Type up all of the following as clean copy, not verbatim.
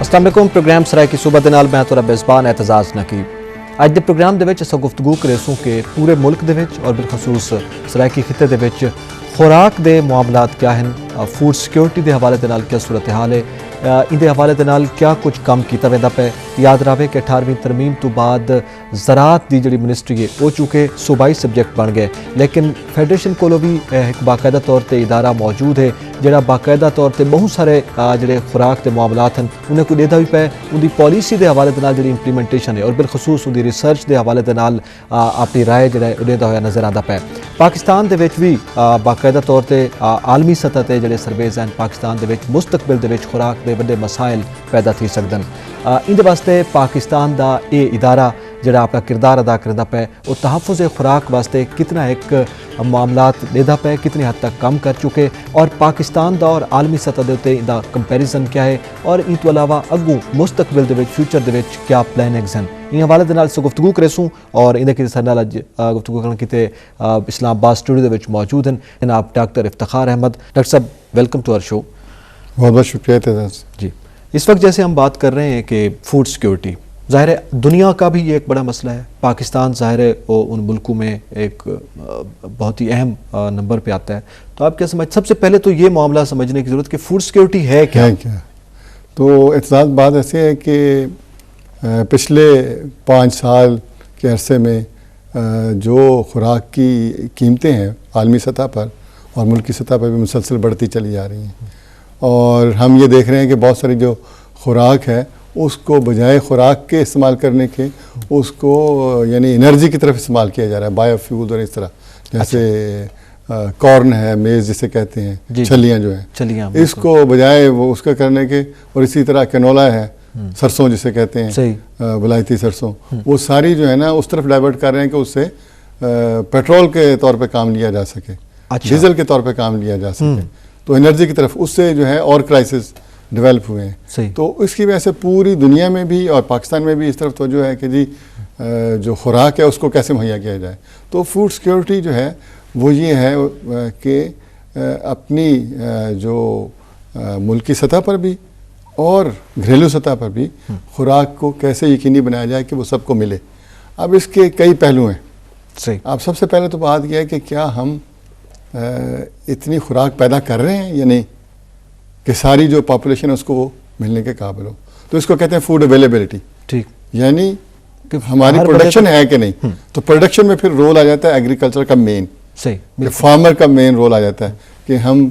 अस्सलाम वालेकुम। प्रोग्राम सराय की सूबत दे नाल मैं तुहाडा मेज़बान एतजाज़ नकीब। अज दे प्रोग्राम दे विच असां गुफ्तगू करेसूं कि पूरे मुल्क दे विच और बिलखसूस सरायकी खिते दे विच खुराक दे मामलात क्या हैं, फूड सिक्योरिटी के हवाले दे नाल क्या सूरत हाल है, इंदे हवाले दे नाल क्या कुछ कम कीता वेंदा पे। याद रहे कि 18वीं तरमीम तो बाद ज़राअत की जिहड़ी मिनिस्ट्री है वो चूँकि सूबाई सब्जैक्ट बन गए, लेकिन फेडरेशन कोलों भी एक बाकायदा तौर पर इदारा मौजूद है जिहड़ा बाकायदा तौर पर बहुत सारे जिहड़े खुराक के मामलात हैं उन्हें कोई देता भी पे। उनकी पॉलिसी के हवाले दे नाल जिहड़ी इंप्लीमेंटेशन है और बिलखसूस उनकी रिसर्च के हवाले दे नाल अपनी राय जिहड़ा देता होया नज़र आता पे। पाकिस्तान दे विच भी बाकायदा तौर पर आलमी सतह पर जिहड़े सर्वेज हैं पाकिस्तान दे विच मुस्तकबिल दे विच खुराक दे वड्डे मसाइल पैदा थी सकदन। इंदे वास्ते पाकिस्तान दा ये इदारा जिहड़ा अपना किरदार अदा करदा पे वो तहफ़्फ़ुज़ खुराक वास्ते कितना एक मामलात देदा पे, कितनी हद तक कम कर चुके और पाकिस्तान दा और आलमी सतह दे उत्ते इंदा कंपैरिजन क्या है और इन तो अलावा अगू मुस्तकबिल दे विच फ्यूचर दे विच क्या प्लानिंग्स हैं। इन हवाले दे नाल गुफ्तगू करेसूं और इंदे के साथ नाल गुफ्तगू करन किते इस्लामाबाद स्टूडियो दे विच मौजूद हैं जनाब डॉक्टर इफ्तिखार अहमद। डॉक्टर साहब वेलकम टू आवर शो। बहुत बहुत शुक्रिया तेजाज़ जी। इस वक्त जैसे हम बात कर रहे हैं कि फूड सिक्योरिटी ज़ाहिर है दुनिया का भी ये एक बड़ा मसला है। पाकिस्तान ज़ाहिर है वो उन मुल्कों में एक बहुत ही अहम नंबर पे आता है। तो आप क्या सबसे पहले तो ये मामला समझने की ज़रूरत कि फूड सिक्योरिटी है क्या? तो एतजाज़ बात ऐसे है कि पिछले 5 साल के अरसे में जो खुराक की कीमतें हैं आलमी सतह पर और मुल्की सतह पर भी मुसलसल बढ़ती चली जा रही हैं और हम ये देख रहे हैं कि बहुत सारी जो खुराक है उसको बजाय खुराक के इस्तेमाल करने के उसको यानी एनर्जी की तरफ इस्तेमाल किया जा रहा है, बायोफ्यूल और इस तरह जैसे कॉर्न है, मेज़ जिसे कहते हैं, छलियाँ जो हैं इसको बजाय वो उसका करने के और इसी तरह कैनोला है, सरसों जिसे कहते हैं विलायती सरसों, वो सारी जो है ना उस तरफ डाइवर्ट कर रहे हैं कि उससे पेट्रोल के तौर पर काम लिया जा सके, डीजल के तौर पर काम लिया जा सके। तो एनर्जी की तरफ उससे जो है और क्राइसिस डेवलप हुए हैं। तो इसकी वजह से पूरी दुनिया में भी और पाकिस्तान में भी इस तरफ तवज्जो है कि जी जो खुराक है उसको कैसे मुहैया किया जाए। तो फूड सिक्योरिटी जो है वो ये है कि अपनी जो मुल्की सतह पर भी और घरेलू सतह पर भी खुराक को कैसे यकीनी बनाया जाए कि वो सबको मिले। अब इसके कई पहलू हैं। सही। अब सबसे पहले तो बात यह है कि क्या हम इतनी खुराक पैदा कर रहे हैं या नहीं कि सारी जो पॉपुलेशन है उसको वो मिलने के काबिल हो। तो इसको कहते हैं फूड अवेलेबिलिटी। ठीक, यानी कि हमारी प्रोडक्शन है कि नहीं। तो प्रोडक्शन में फिर रोल आ जाता है एग्रीकल्चर का मेन, सही, फार्मर का मेन रोल आ जाता है कि हम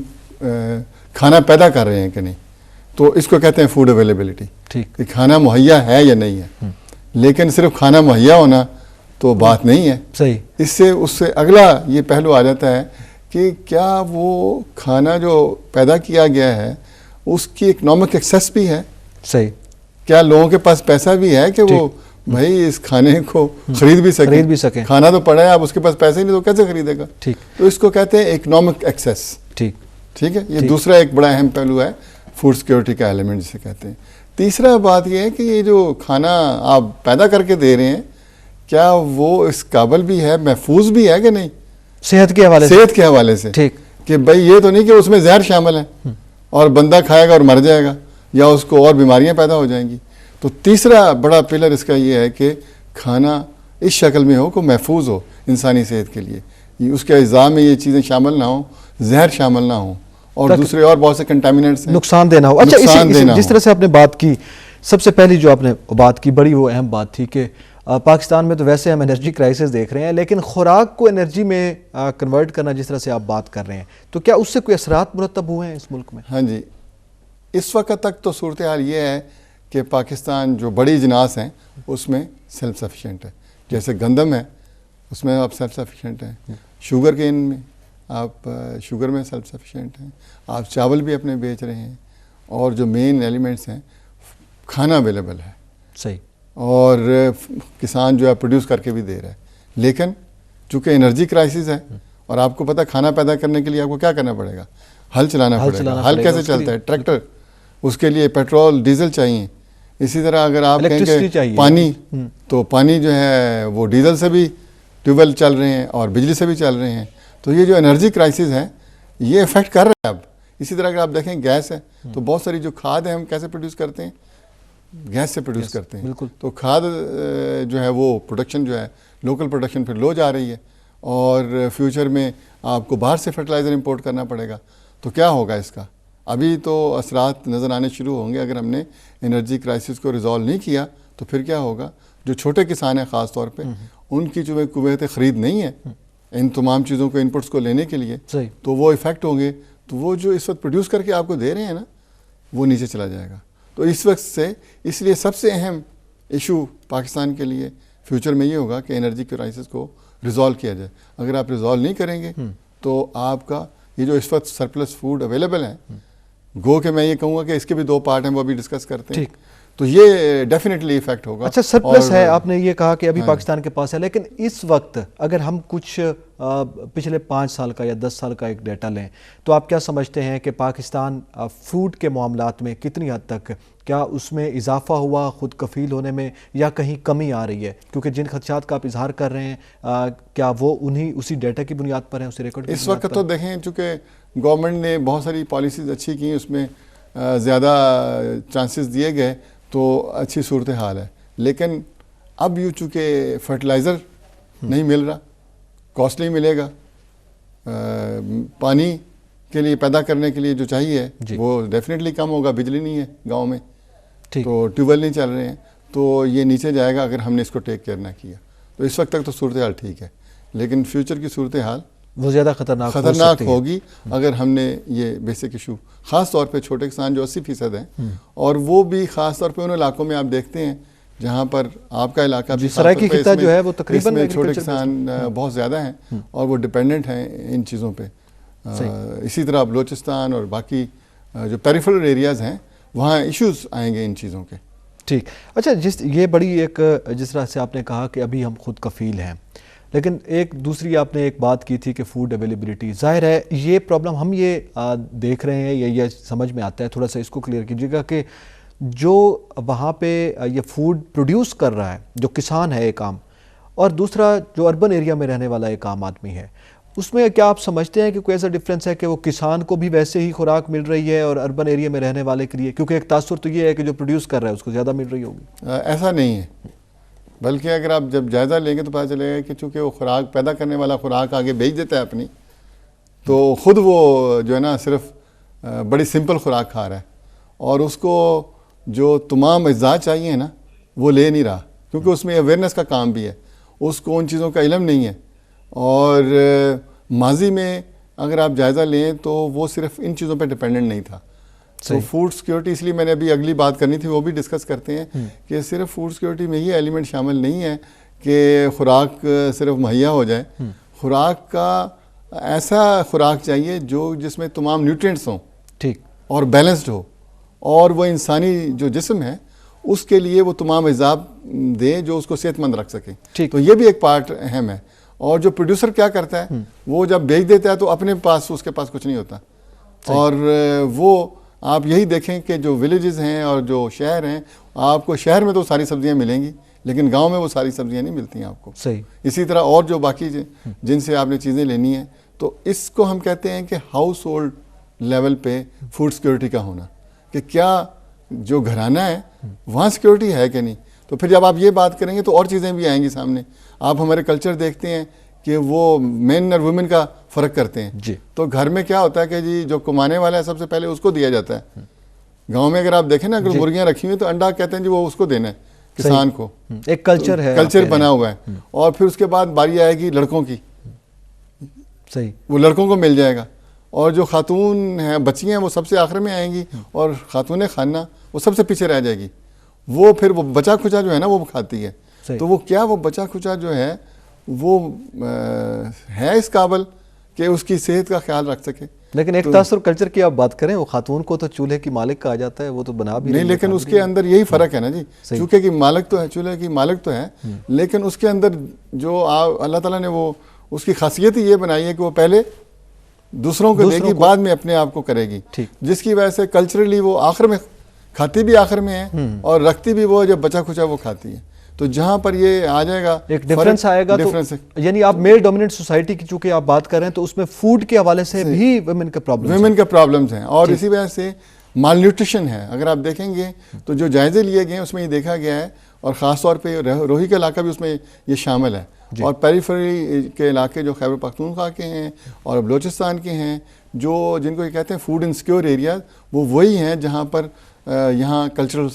खाना पैदा कर रहे हैं कि नहीं। तो इसको कहते हैं फूड अवेलेबिलिटी। ठीक, कि खाना मुहैया है या नहीं है। लेकिन सिर्फ खाना मुहैया होना तो बात नहीं है। सही। इससे उससे अगला ये पहलू आ जाता है कि क्या वो खाना जो पैदा किया गया है उसकी इकोनॉमिक एक्सेस भी है। सही। क्या लोगों के पास पैसा भी है कि वो भाई इस खाने को खरीद भी सके। खाना तो पड़ा है, अब उसके पास पैसे ही नहीं तो कैसे खरीदेगा। ठीक। तो इसको कहते हैं इकोनॉमिक एक्सेस। ठीक, ठीक है। ये दूसरा एक बड़ा अहम पहलू है फूड सिक्योरिटी का एलिमेंट जिसे कहते हैं। तीसरा बात यह है कि ये जो खाना आप पैदा करके दे रहे हैं क्या वो इस काबिल भी है, महफूज भी है कि नहीं सेहत के हवाले से। ठीक, कि भाई ये तो नहीं कि उसमें जहर शामिल है और बंदा खाएगा और मर जाएगा या उसको और बीमारियां पैदा हो जाएंगी। तो तीसरा बड़ा पिलर इसका ये है कि खाना इस शक्ल में हो कि महफूज हो इंसानी सेहत के लिए, उसके अज़ा में ये चीज़ें शामिल ना हो, जहर शामिल ना हो और दूसरे और बहुत से कंटामिनेंट्स नुकसान देना हो। अच्छा, जिस तरह से आपने बात की, सबसे पहली जो आपने बात की बड़ी वो अहम बात थी कि पाकिस्तान में तो वैसे हम एनर्जी क्राइसिस देख रहे हैं, लेकिन खुराक को एनर्जी में कन्वर्ट करना जिस तरह से आप बात कर रहे हैं तो क्या उससे कोई असरात मुरतब हुए हैं इस मुल्क में? हाँ जी, इस वक्त तक तो सूरत हाल ये है कि पाकिस्तान जो बड़ी अजनास हैं उसमें सेल्फ सफिशेंट है। जैसे गंदम है उसमें आप सेल्फ सफिशेंट हैं, शुगर केन में आप शुगर में सेल्फ सफिशेंट हैं, आप चावल भी अपने बेच रहे हैं और जो मेन एलिमेंट्स हैं खाना अवेलेबल है। सही। और किसान जो है प्रोड्यूस करके भी दे रहा है। लेकिन चूँकि एनर्जी क्राइसिस है और आपको पता खाना पैदा करने के लिए आपको क्या करना पड़ेगा, हल चलाना पड़ेगा। हल कैसे चलता है? ट्रैक्टर, उसके लिए पेट्रोल डीजल चाहिए। इसी तरह अगर आप कहेंगे पानी, तो पानी जो है वो डीजल से भी ट्यूबवेल चल रहे हैं और बिजली से भी चल रहे हैं। तो ये जो एनर्जी क्राइसिस है ये इफेक्ट कर रहा है। अब इसी तरह अगर आप देखें गैस है तो बहुत सारी जो खाद है हम कैसे प्रोड्यूस करते हैं, गैस से प्रोड्यूस करते हैं। बिल्कुल। तो खाद जो है वो प्रोडक्शन जो है लोकल प्रोडक्शन फिर लो जा रही है और फ्यूचर में आपको बाहर से फर्टिलाइज़र इंपोर्ट करना पड़ेगा। तो क्या होगा इसका? अभी तो असरात नज़र आने शुरू होंगे। अगर हमने एनर्जी क्राइसिस को रिजॉल्व नहीं किया तो फिर क्या होगा? जो छोटे किसान हैं ख़ास तौर पे, उनकी जो कुव्वत ख़रीद नहीं है इन तमाम चीज़ों को, इनपुट्स को लेने के लिए, तो वो इफ़ेक्ट होंगे। तो वो जो इस वक्त प्रोड्यूस करके आपको दे रहे हैं ना, वो नीचे चला जाएगा। तो इस वक्त से इसलिए सबसे अहम इशू पाकिस्तान के लिए फ्यूचर में ये होगा कि एनर्जी क्राइसिस को रिजॉल्व किया जाए। अगर आप रिजॉल्व नहीं करेंगे तो आपका ये जो इस वक्त सरप्लस फूड अवेलेबल है, गो के मैं ये कहूँगा कि इसके भी दो पार्ट हैं, वो अभी डिस्कस करते हैं। तो ये डेफिनेटली इफेक्ट होगा। अच्छा, सरप्लस है, आपने ये कहा कि अभी पाकिस्तान के पास है, लेकिन इस वक्त अगर हम कुछ पिछले 5 साल का या 10 साल का एक डेटा लें तो आप क्या समझते हैं कि पाकिस्तान फूड के मामलात में कितनी हद तक, क्या उसमें इजाफा हुआ खुद कफील होने में या कहीं कमी आ रही है? क्योंकि जिन खदशात का आप इजहार कर रहे हैं, क्या वो उसी डेटा की बुनियाद पर है, उसी रिकॉर्ड? इस वक्त तो देखें, चूँकि गवर्नमेंट ने बहुत सारी पॉलिसीज़ अच्छी की, उसमें ज़्यादा चांसेस दिए गए तो अच्छी सूरत हाल है। लेकिन अब यूँ चूँकि फर्टिलाइज़र नहीं मिल रहा, कॉस्टली मिलेगा, पानी के लिए पैदा करने के लिए जो चाहिए वो डेफिनेटली कम होगा, बिजली नहीं है गांव में, तो ट्यूबवेल नहीं चल रहे हैं, तो ये नीचे जाएगा अगर हमने इसको टेक केयर ना किया। तो इस वक्त तक तो सूरत हाल ठीक है, लेकिन फ्यूचर की सूरत हाल वो ज़्यादा खतरनाक होगी अगर हमने ये बेसिक इशू, ख़ास तौर पे छोटे किसान जो 80% हैं, और वो भी ख़ास तौर पे उन इलाकों में आप देखते हैं जहाँ पर आपका इलाका भी सराइकी खिता जो है वो तकरीबन छोटे किसान बहुत ज़्यादा हैं और वो डिपेंडेंट हैं इन चीज़ों पे। इसी तरह बलोचिस्तान और बाकी जो पेरिफेरल एरियाज़ हैं वहाँ इश्यूज़ आएंगे इन चीज़ों के। ठीक। अच्छा, ये बड़ी जिस तरह से आपने कहा कि अभी हम खुद कफील हैं, लेकिन एक दूसरी आपने एक बात की थी कि फूड अवेलेबिलिटी, ज़ाहिर है ये प्रॉब्लम हम ये देख रहे हैं, ये समझ में आता है, थोड़ा सा इसको क्लियर कीजिएगा कि जो वहाँ पे ये फूड प्रोड्यूस कर रहा है, जो किसान है एक आम, और दूसरा जो अर्बन एरिया में रहने वाला एक आम आदमी है, उसमें क्या आप समझते हैं कि कोई ऐसा डिफरेंस है कि वो किसान को भी वैसे ही खुराक मिल रही है और अर्बन एरिया में रहने वाले के लिए? क्योंकि एक तासुर तो ये है कि जो प्रोड्यूस कर रहा है उसको ज़्यादा मिल रही होगी। ऐसा नहीं है, बल्कि अगर आप जब जायज़ा लेंगे तो पता चलेगा कि चूँकि वो खुराक पैदा करने वाला खुराक आगे बेच देता है अपनी, तो ख़ुद वो जो है ना सिर्फ बड़ी सिंपल खुराक खा रहा है और उसको जो तमाम अज्जा चाहिए ना वो ले नहीं रहा, क्योंकि उसमें अवेयरनेस का काम भी है, उसको उन चीज़ों का इल्म नहीं है। और माजी में अगर आप जायज़ा लें तो वो सिर्फ इन चीज़ों पे डिपेंडेंट नहीं था। तो फूड सिक्योरिटी, इसलिए मैंने अभी अगली बात करनी थी, वो भी डिस्कस करते हैं कि सिर्फ फूड सिक्योरिटी में ये एलिमेंट शामिल नहीं है कि खुराक सिर्फ मुहैया हो जाए। खुराक का ऐसा खुराक चाहिए जो जिसमें तमाम न्यूट्रिएंट्स हों, ठीक, और बैलेंस्ड हो, और वो इंसानी जो जिस्म है उसके लिए वो तमाम अज़्ज़ा दे जो उसको सेहतमंद रख सके। तो ये भी एक पार्ट अहम है। और जो प्रोड्यूसर क्या करता है, वो जब बेच देता है तो अपने पास उसके पास कुछ नहीं होता, और वो आप यही देखें कि जो विलेजेस हैं और जो शहर हैं, आपको शहर में तो सारी सब्जियां मिलेंगी लेकिन गांव में वो सारी सब्जियां नहीं मिलती हैं आपको। सही। इसी तरह और जो बाकी जिनसे आपने चीज़ें लेनी है, तो इसको हम कहते हैं कि हाउस होल्ड लेवल पे फूड सिक्योरिटी का होना, कि क्या जो घराना है वहाँ सिक्योरिटी है कि नहीं। तो फिर जब आप ये बात करेंगे तो और चीज़ें भी आएंगी सामने। आप हमारे कल्चर देखते हैं कि वो मेन और वुमेन का फ़र्क करते हैं जी। तो घर में क्या होता है कि जी जो कमाने वाला है सबसे पहले उसको दिया जाता है। गांव में अगर आप देखें ना, अगर मुर्गियां रखी हुई तो अंडा कहते हैं जी वो उसको देना है किसान को, एक कल्चर है, कल्चर बना हुआ है। और फिर उसके बाद बारी आएगी लड़कों की, सही, वो लड़कों को मिल जाएगा। और जो खातून हैं, बच्चियाँ हैं, वो सबसे आखिर में आएंगी, और खातून खाना वो सबसे पीछे रह जाएगी। वो फिर वो बचा खुचा जो है ना वो खाती है। तो वो क्या, वो बचा खुचा जो है वो है इस काबिल कि उसकी सेहत का ख्याल रख सके। लेकिन एक तासुर कल्चर की आप बात करें, वो खातून को तो चूल्हे की मालिक कहा जाता है, वो तो बना भी नहीं, लेकिन उसके अंदर यही फ़र्क है ना जी, चूँकि कि मालिक तो है, चूल्हे की मालिक तो है, लेकिन उसके अंदर जो अल्लाह ताला ने वो उसकी खासियत ही ये बनाई है कि वो पहले दूसरों को देगी, बाद में अपने आप को करेगी, जिसकी वजह से कल्चरली वो आखिर में खाती भी आखिर में है और रखती भी वो जब बचा खुचा वो खाती है। तो जहां पर ये आ जाएगा, एक डिफरेंस आएगा, तो यानी आप मेल डोमिनेंट सोसाइटी की चूंकि आप बात कर रहे हैं, तो उसमें फूड के हवाले से भी वुमेन के प्रॉब्लम्स हैं। और इसी वजह से माल न्यूट्रिशन है। अगर आप देखेंगे तो जो जायजे लिए गए हैं उसमें ये देखा गया है, और ख़ास तौर पे रोही का इलाका भी उसमें ये शामिल है, और पेरीफेरी के इलाके जो खैबर पख्तूनख्वा के हैं और बलोचिस्तान के हैं, जो जिनको ये कहते हैं फूड इनसिक्योर एरिया, वो वही हैं जहाँ पर यहाँ कल्चरल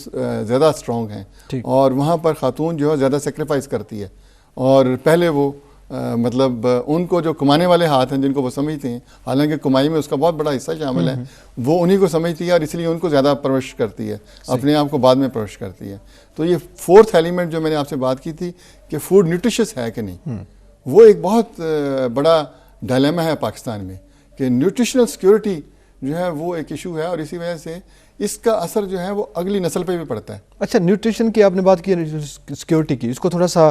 ज़्यादा स्ट्रॉन्ग हैं, और वहाँ पर ख़ातून जो है ज़्यादा सेक्रीफाइस करती है। और पहले वो मतलब उनको जो कमाने वाले हाथ हैं जिनको वो समझते हैं, हालांकि कमाई में उसका बहुत बड़ा हिस्सा शामिल है, वो उन्हीं को समझती है और इसलिए उनको ज़्यादा परवरिश करती है, अपने आप को बाद में परवरिश करती है। तो ये फोर्थ एलिमेंट जो मैंने आपसे बात की थी कि फूड न्यूट्रिशियस है कि नहीं, वो एक बहुत बड़ा डायलेमा है पाकिस्तान में कि न्यूट्रिशनल सिक्योरिटी जो है वो एक इशू है, और इसी वजह से इसका असर जो है वो अगली नस्ल पे भी पड़ता है। अच्छा, न्यूट्रिशन की आपने बात की, सिक्योरिटी की, इसको थोड़ा सा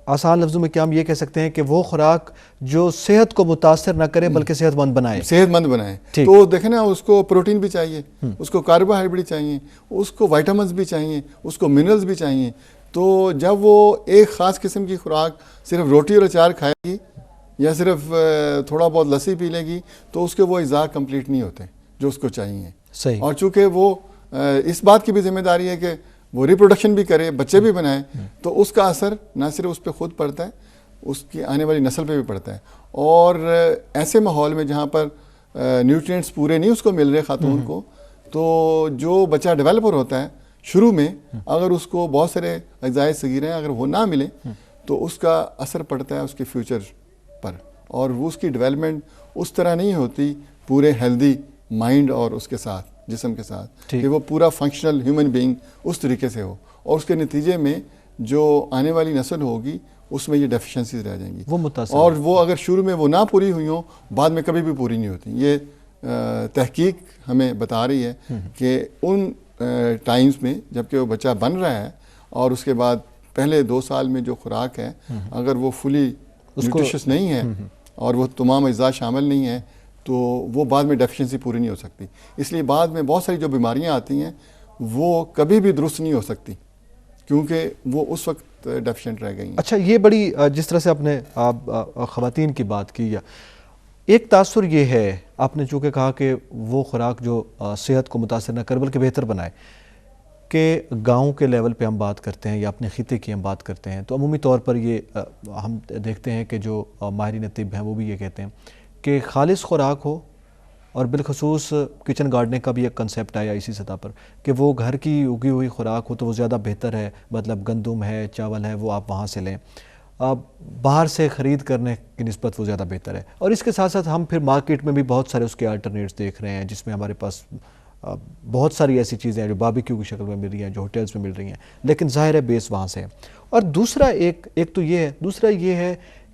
आसान लफ्जों में क्या हम ये कह सकते हैं कि वो खुराक जो सेहत को मुतासर ना करे बल्कि सेहतमंद बनाए। तो देखें ना, उसको प्रोटीन भी चाहिए, उसको कार्बोहाइड्रेट चाहिए, उसको विटामिन्स भी चाहिए, उसको मिनरल्स भी चाहिए। तो जब वो एक ख़ास किस्म की खुराक सिर्फ रोटी और अचार खाएगी या सिर्फ थोड़ा बहुत लस्सी पी लेगी तो उसके वो अज़ा कंप्लीट नहीं होते जो उसको चाहिए। सही। और चूँकि वो इस बात की भी जिम्मेदारी है कि वो रिप्रोडक्शन भी करे, बच्चे भी बनाए, तो उसका असर ना सिर्फ उस पर खुद पड़ता है, उसकी आने वाली नस्ल पे भी पड़ता है। और ऐसे माहौल में जहाँ पर न्यूट्रिएंट्स पूरे नहीं उसको मिल रहे खातून को, तो जो बच्चा डेवलपर होता है शुरू में, अगर उसको बहुत सारे अज़ाए सगीरे अगर वो ना मिले तो उसका असर पड़ता है उसके फ्यूचर पर, और वो उसकी डेवलपमेंट उस तरह नहीं होती पूरे हेल्दी माइंड और उसके साथ जिस्म के साथ कि वो पूरा फंक्शनल ह्यूमन बीइंग उस तरीके से हो, और उसके नतीजे में जो आने वाली नस्ल होगी उसमें ये डेफिशिएंसीज रह जाएंगी वो मुतासिर, और वो अगर शुरू में वो ना पूरी हुई हो बाद में कभी भी पूरी नहीं होती। ये तहकीक हमें बता रही है कि उन टाइम्स में जबकि वो बच्चा बन रहा है और उसके बाद पहले 2 साल में जो खुराक है अगर वो फुली न्यूट्रिशियस नहीं है और वो तमाम अज़ा शामिल नहीं है तो वो बाद में डेफिशिएंसी पूरी नहीं हो सकती। इसलिए बाद में बहुत सारी जो बीमारियां आती हैं वो कभी भी दुरुस्त नहीं हो सकती क्योंकि वो उस वक्त डेफिशिएंट रह गई हैं। अच्छा, ये बड़ी जिस तरह से आपने ख़वातीन की बात की, या एक तासुर ये है, आपने चूँकि कहा कि वो खुराक जो सेहत को मुतासर न कर बल्कि बेहतर बनाए, कि गाँव के लेवल पे हम बात करते हैं या अपने खिते की हम बात करते हैं तो अमूमी तौर पर ये हम देखते हैं कि जो माहिरीन तिब हैं वो भी ये कहते हैं कि खालिस खुराक हो, और बिलखसूस किचन गार्डनिंग का भी एक कंसेप्ट आया इसी सतह पर कि वो घर की उगी हुई खुराक हो तो वो ज़्यादा बेहतर है, मतलब गंदम है, चावल है, वो आप वहाँ से लें, बाहर से ख़रीद करने की निस्बत वो ज़्यादा बेहतर है। और इसके साथ साथ हम फिर मार्केट में भी बहुत सारे उसके अल्टरनेट्स देख रहे हैं जिसमें हमारे पास बहुत सारी ऐसी चीज़ें हैं जो बारबेक्यू की शक्ल में मिल रही हैं, जो होटल्स में मिल रही हैं, लेकिन ज़ाहिर है बेस वहाँ से है। और दूसरा एक तो ये है, दूसरा ये है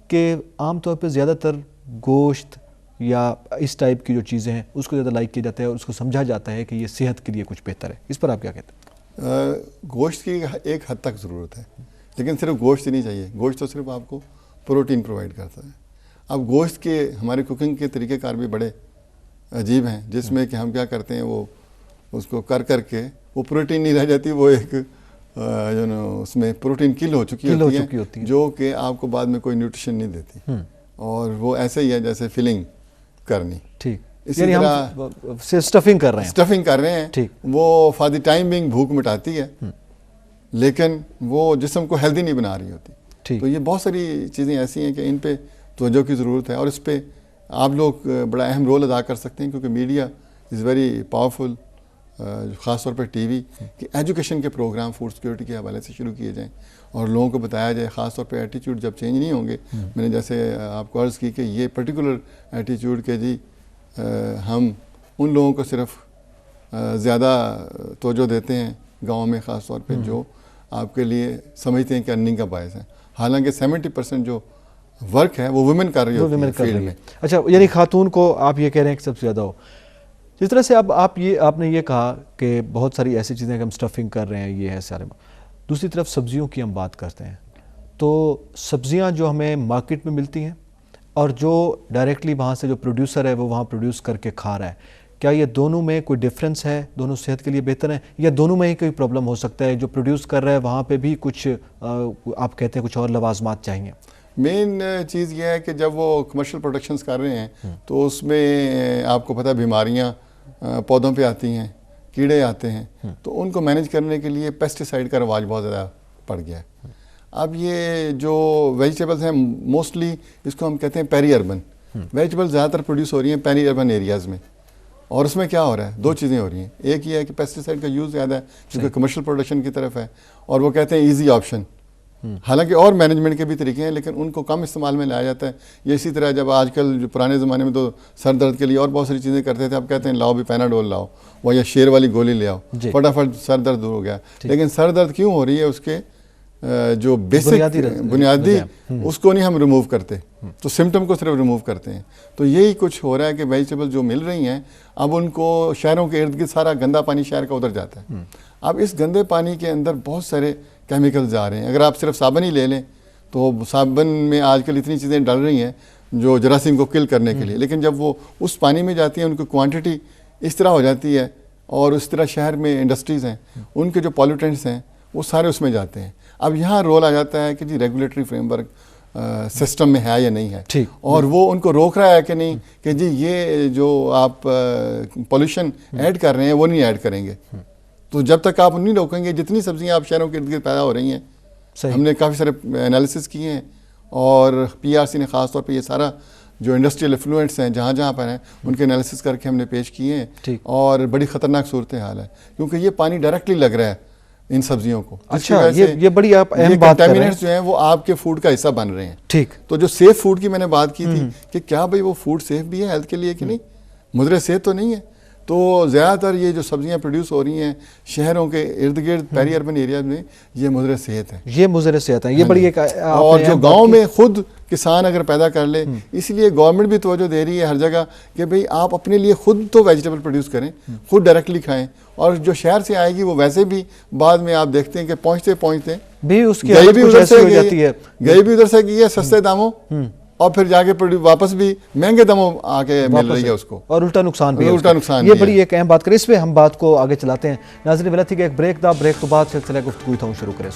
कि आम तौर पर ज़्यादातर गोश्त या इस टाइप की जो चीज़ें हैं उसको ज़्यादा लाइक किया जाता है और उसको समझा जाता है कि ये सेहत के लिए कुछ बेहतर है। इस पर आप क्या कहते हैं? गोश्त की एक हद तक ज़रूरत है, लेकिन सिर्फ गोश्त ही नहीं चाहिए। गोश्त तो सिर्फ आपको प्रोटीन प्रोवाइड करता है। अब गोश्त के हमारे कुकिंग के तरीक़ेकार भी बड़े अजीब हैं जिसमें कि हम क्या करते हैं, वो उसको कर करके वो प्रोटीन नहीं रह जाती, वो एक जो ना उसमें प्रोटीन किल हो चुकी होती है जो कि आपको बाद में कोई न्यूट्रिशन नहीं देती, और वो ऐसे ही है जैसे फिलिंग करनी। ठीक, इसी तरह से स्टफिंग कर रहे हैं। ठीक, वो फॉर द टाइम बिंग भूख मिटाती है लेकिन वो जिस्म को हेल्दी नहीं बना रही होती। तो ये बहुत सारी चीज़ें ऐसी हैं कि इन पे तवज्जो की ज़रूरत है, और इस पे आप लोग बड़ा अहम रोल अदा कर सकते हैं क्योंकि मीडिया इज़ वेरी पावरफुल, ख़ास तौर पर टीवी कि एजुकेशन के प्रोग्राम फूड सिक्योरिटी के हवाले से शुरू किए जाएं और लोगों को बताया जाए, ख़ास तौर पे एटीट्यूड जब चेंज नहीं होंगे। मैंने जैसे आपको अर्ज़ की कि ये पर्टिकुलर एटीट्यूड के जी हम उन लोगों को सिर्फ ज़्यादा तवज्जो देते हैं गाँव में, ख़ास तौर पे जो आपके लिए समझते हैं कि अर्निंग का बायस है, हालांकि 70% जो वर्क है वो वुमेन कर रही होती है फील्ड में। अच्छा, यानी खातून को आप ये कह रहे हैं कि सबसे ज़्यादा हो। जिस तरह से अब आपने ये कहा कि बहुत सारी ऐसी चीज़ें कि हम स्टफिंग कर रहे हैं, ये है सारे। दूसरी तरफ सब्जियों की हम बात करते हैं तो सब्जियां जो हमें मार्केट में मिलती हैं और जो डायरेक्टली वहाँ से जो प्रोड्यूसर है वो वहाँ प्रोड्यूस करके खा रहा है, क्या ये दोनों में कोई डिफरेंस है? दोनों सेहत के लिए बेहतर है या दोनों में ही कोई प्रॉब्लम हो सकता है? जो प्रोड्यूस कर रहा है वहाँ पे भी कुछ आप कहते हैं कुछ और लवाजमात चाहिए? मेन चीज़ ये है कि जब वो कमर्शियल प्रोडक्शंस कर रहे हैं तो उसमें आपको पता है बीमारियाँ पौधों पे आती हैं, कीड़े आते हैं, तो उनको मैनेज करने के लिए पेस्टिसाइड का रवाज बहुत ज़्यादा बढ़ गया है। अब ये जो वेजिटेबल्स हैं मोस्टली इसको हम कहते हैं पेरी अर्बन वेजिटेबल्स ज़्यादातर प्रोड्यूस हो रही हैं पेरी अर्बन एरियाज़ में, और उसमें क्या हो रहा है, दो चीज़ें हो रही हैं। एक ये है कि पेस्टिसाइड का यूज़ ज़्यादा है क्योंकि कमर्शियल प्रोडक्शन की तरफ है, और वो कहते हैं ईजी ऑप्शन। हालांकि और मैनेजमेंट के भी तरीके हैं लेकिन उनको कम इस्तेमाल में लाया जाता है। ये इसी तरह जब आजकल जो पुराने ज़माने में तो सर दर्द के लिए और बहुत सारी चीज़ें करते थे, अब कहते हैं लाओ भी पैनाडोल लाओ, वो या शेर वाली गोली ले आओ, फटाफट सर दर्द दूर हो गया। लेकिन सर दर्द क्यों हो रही है, उसके जो बेसिक बुनियादी उसको नहीं हम रिमूव करते, तो सिम्टम को सिर्फ रिमूव करते हैं। तो यही कुछ हो रहा है कि वेजिटेबल जो मिल रही हैं अब उनको शहरों के इर्द गिर्द सारा गंदा पानी शहर का उधर जाता है। अब इस गंदे पानी के अंदर बहुत सारे केमिकल्स आ रहे हैं। अगर आप सिर्फ साबुन ही ले लें तो साबुन में आजकल इतनी चीज़ें डल रही हैं जो जरासीम को किल करने के लिए, लेकिन जब वो उस पानी में जाती हैं उनकी क्वांटिटी इस तरह हो जाती है, और उस तरह शहर में इंडस्ट्रीज़ हैं उनके जो पॉल्यूटेंट्स हैं वो सारे उसमें जाते हैं। अब यहाँ रोल आ जाता है कि जी रेगुलेटरी फ्रेमवर्क सिस्टम में है या नहीं है, और वो उनको रोक रहा है कि नहीं कि जी ये जो आप पॉल्यूशन ऐड कर रहे हैं वो नहीं ऐड करेंगे। तो जब तक आप नहीं रोकेंगे, जितनी सब्जियां आप शहरों के इर्द गिर्द पैदा हो रही हैं, हमने काफ़ी सारे एनालिसिस किए हैं, और पीआरसी ने ख़ास तौर पे ये सारा जो इंडस्ट्रियल एफ्लुएंट्स हैं जहाँ जहाँ पर हैं उनके एनालिसिस करके हमने पेश किए हैं, और बड़ी ख़तरनाक सूरत हाल है क्योंकि ये पानी डायरेक्टली लग रहा है इन सब्जियों को। अच्छा, ये बड़ी आप अहम बात कर रहे हैं। जो हैं वो आपके फूड का हिस्सा बन रहे हैं। ठीक, तो जो सेफ फूड की मैंने बात की थी कि क्या भाई वो फूड सेफ भी है हेल्थ के लिए कि नहीं, मुद्रे सेहत तो नहीं है। तो ज़्यादातर ये जो सब्जियां प्रोड्यूस हो रही हैं शहरों के इर्द गिर्द पेरी अर्बन एरिया में, ये मुज़र सेहत है, ये मुज़र सेहत है। ये बड़ी एक और जो गांव में खुद किसान अगर पैदा कर ले, इसलिए गवर्नमेंट भी तवज्जो दे रही है हर जगह कि भाई आप अपने लिए खुद तो वेजिटेबल प्रोड्यूस करें, खुद डायरेक्टली खाएं, और जो शहर से आएगी वो वैसे भी बाद में आप देखते हैं कि पहुँचते पहुँचते भी उसकी गई भी उधर से गई है सस्ते दामों, और फिर जाके वापस भी महंगे दामों आके मिल रही है उसको, और उल्टा नुकसान भी, उल्टा नुकसान। ये बड़ी एक अहम बात करें, इस पे हम बात को आगे चलाते हैं। नाज़रीन, वेला थी कि एक ब्रेक तो बाद सिलसिला गुफ्तगू था शुरू करें।